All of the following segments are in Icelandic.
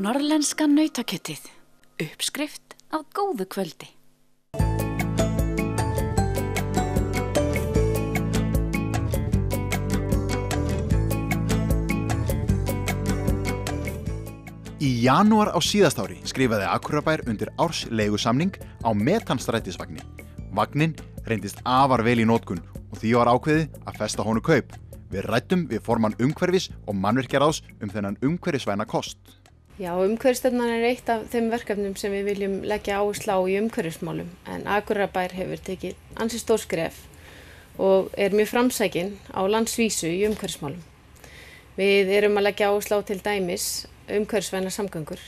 Norðlenska nautakjötið. Uppskrift af góðu kvöldi. Í janúar á síðast ári skrifaði Akureyrarbær undir ársleigusamning á metanstrætisvagni. Vagnin reyndist afar vel í notkun og því var ákveðið að festa honum kaup. Við ræddum við formann umhverfis- og mannvirkjaráðs þennan umhverfisvæna kost. Já, umhverfisstefnan eitt af þeim verkefnum sem við viljum leggja áherslu á í umhverfismálum, en Akureyrarbær hefur tekið ansi stór skref og mjög framsækin á landsvísu í umhverfismálum. Við erum að leggja áherslu á til dæmis umhverfisvænar samgöngur.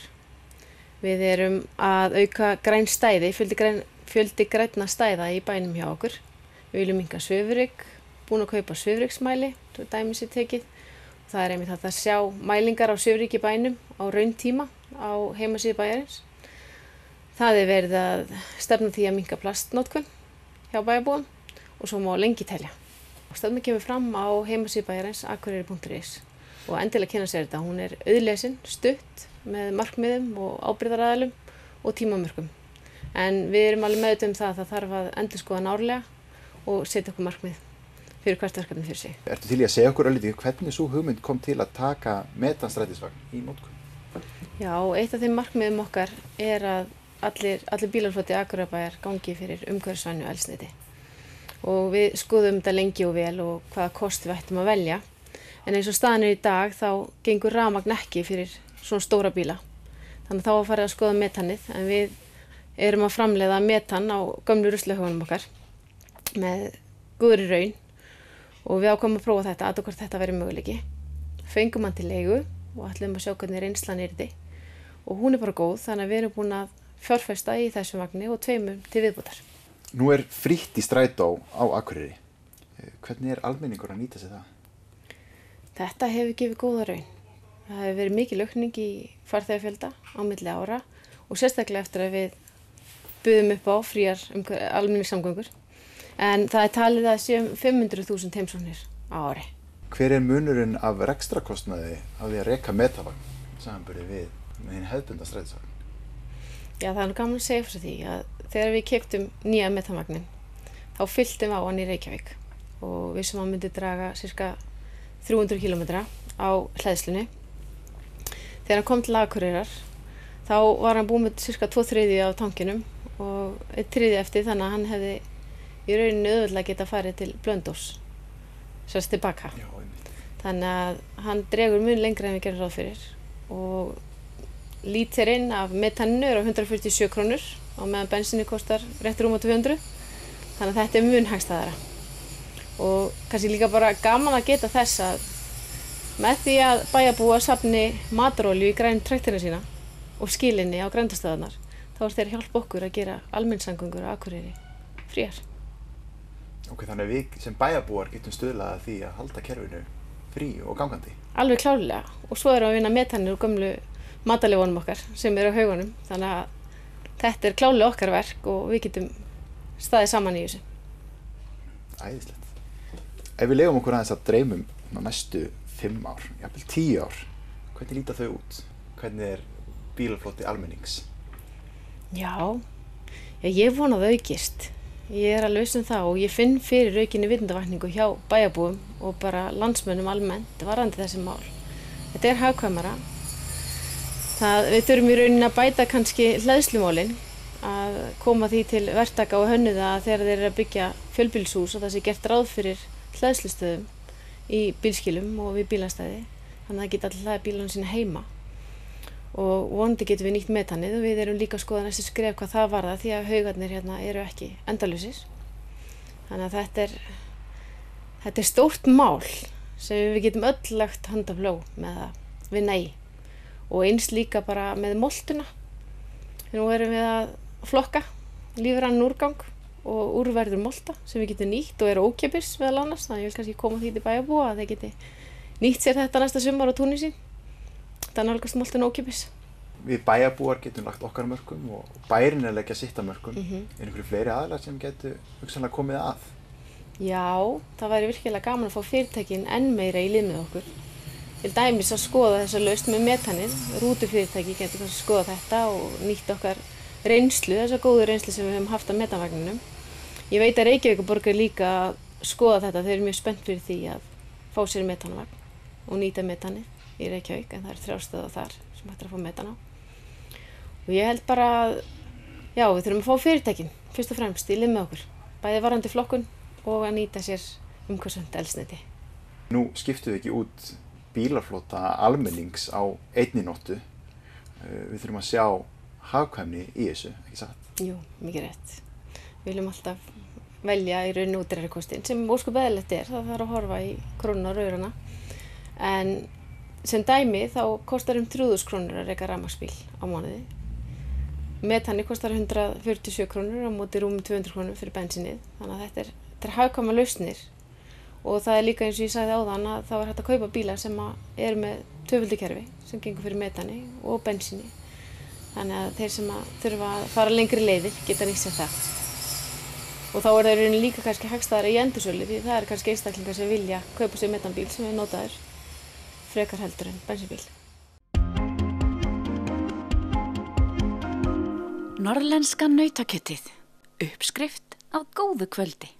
Við erum að auka græn stæði, fjöldi grænna stæða í bænum hjá okkur. Við viljum minnka svifryk, búin að kaupa svifryksmæli, dæmis er tekið. Það einmitt hægt að sjá mælingar á svifryki í bænum á rauntíma á heimasíðu bæjarins. Það verið að stefna því að minnka plastnotkun hjá bæjarbúum og svo má lengi telja. Stefnan kemur fram á heimasíðu bæjarins akureyri.is og endilega kynna sér þetta. Hún auðlesin, stutt með markmiðum og ábyrgðaraðilum og tímamörkum. En við erum alveg meðvituð það að það þarf að endurskoða árlega og setja okkur markmið fyrir hvert verkefni fyrir sig. Ertu til í að segja okkur örlítið hvernig sú hugmynd kom til að taka metanstrætisvagn í notkun? Já, eitt af þeim markmiðum okkar að allir bílafloti Akureyrarbæjar gangi fyrir umhverfisvænu eldsneyti. Og við skoðum þetta lengi og vel og hvaða kosti við ættum að velja. En eins og staðan í dag þá gengur rafmagn ekki fyrir svona stóra bíla. Þannig að þá var farið að skoða metanið, en við erum að framleiða metan á gömlu ruslahaugunum okkar með góðri raun. Og við ákváðum að prófa þetta, hvort þetta væri möguleiki. Fengum hann til leigu og ætlum að sjá hvernig reynslan yrði. Og hún bara góð, þannig að við erum búin að fjárfesta í þessum vagni og 2 til viðbótar. Nú frítt í strætó á Akureyri. Hvernig almenningur að nýta sér það? Þetta hefur gefið góða raun. Það hefur verið mikil aukning í farþegafjölda á milli ára og sérstaklega eftir að við buðum upp á fríar almenningssamgöngur. En það talið að séu 500.000 heimsóknir á ári. Hver munurinn af rekstrakostnaði af því að reka metavagn samanburði við hinn hefðbundna strætisvagn? Já, það gaman að segja frá því að þegar við keyptum nýja metavagnin þá fylltum við á hann í Reykjavík og við sem að myndi draga sirka 300 km á hleðslunni. Þegar hann kom til Akureyrar þá var hann búinn með sirka 2/3 af tankinum og 1/3 eftir, þannig að hann hefði í rauninni auðvitað geta farið til Blönduóss, sérst tilbaka. Já, þannig að hann dregur mun lengra en við gerum ráð fyrir og líterinn af metaninu á 147 krónur og meðan bensinni kostar rétt rúma 200. Þannig að þetta mun hagstæðara. Og kannski líka bara gaman að geta þess að með því að bæjarbúar safni matarolíu í græn trektina sína og skilinni á græntastöðarnar, þá þeir hjálpa okkur að gera almenningssamgöngur á Akureyri fríar. Ok, þannig að við sem bæjarbúar getum stuðlað að því að halda kerfinu frí og gangandi? Alveg klárlega. Og svo erum við að vinna metanir úr gömlu matarleifunum okkar sem á haugunum. Þannig að þetta klárlega okkar verk og við getum staðið saman í þessu. Æðislegt. Ef við leyfum okkur aðeins að dreymum næstu 5 ár, jafnvel 10 ár, hvernig líta þau út? Hvernig bílafloti almennings? Já, ég vona það aukist. Ég alveg viss það og ég finn fyrir aukinni vitundavakningu hjá bæjarbúum og bara landsmönnum almennt varðandi þessi mál. Þetta hagkvæmara. Við þurfum í rauninni að bæta kannski hleðslumálin, að koma því til verktaka og hönnuða þegar þeir eru að byggja fjölbýlishús og það sé gert ráð fyrir hleðslustöðum í bílskilum og við bílastæði. Þannig að það geta allir hlaðið bílunum sína heima. Og vonandi getum við nýtt metanið og við erum líka að skoða næstu skref hvað það varðar því að haugarnir hérna eru ekki endalausir. Þannig að þetta stórt mál sem við getum öll lagt hönd á plóg með að vinna í. Og eins líka bara með moltuna. Nú erum við að flokka lífrænan úrgang og úrverður molta sem við getum nýtt og eru ókeypis meðal annars. Þannig að ég vil kannski koma því til bæjarbúa að þeir geti nýtt sér þetta næsta sumar á túnin sín. Það nálgast moltuna ókeypis. Við bæjarbúar getum lagt okkar mörkum og bærin leggja sitt af mörkum. Einhverju fleiri aðilar sem getur hugsanlega komið að? Já, það væri virkilega gaman að fá fyrirtækin enn meira í lið með okkur. til dæmis að skoða þessa lausn með metanið. Rútufyrirtæki getur kannski skoða þetta og nýtt okkar reynslu, þessa góðu reynslu sem við höfum haft af metanvagninum. Ég veit að Reykjavíkurborg er líka að skoða þetta, þeir eru mjög spennt fyrir því að fá sér metanvagn og nýta metanið í Reykjavík, en það 3 stöðvar þar sem hægt að fá metan á. Og ég held bara að, já, við þurfum að fá fyrirtækin, fyrst og fremst, í lið með okkur, bæði varðandi flokkun og að nýta sér umhverfisvænt eldsneyti. Nú skiptum við ekki út bílaflota almennings á einni nóttu. Við þurfum að sjá hagkvæmni í þessu, ekki satt? Jú, mikið rétt. Við viljum alltaf velja í raun útræri kostin sem ósköp eðlilegt það þarf að horfa í krónuna og aurana. En sem dæmi þá kostar 3.000 krónur að reka rafmagnsbíl á mánuði. Metani kostar 147 krónur á móti rúmum 200 krónur fyrir bensínið. Þannig að þetta er hagkvæmar lausnir. Og það er líka eins og ég sagði áðan að það var hægt að kaupa bíla sem eru með tvöföldukerfi sem gengur fyrir metani og bensíni. Þannig að þeir sem þurfa að fara lengri leiðir geta nýtt sér það. Og þá er það í rauninni líka kannski hagstæðara í endursölu því það kannski einstaklingar sem vilja kaupa sér metanbíl sem er notaður frekar heldur en bensínbíl. Norðlenska nautakjötið. Uppskrift af góðu kvöldi.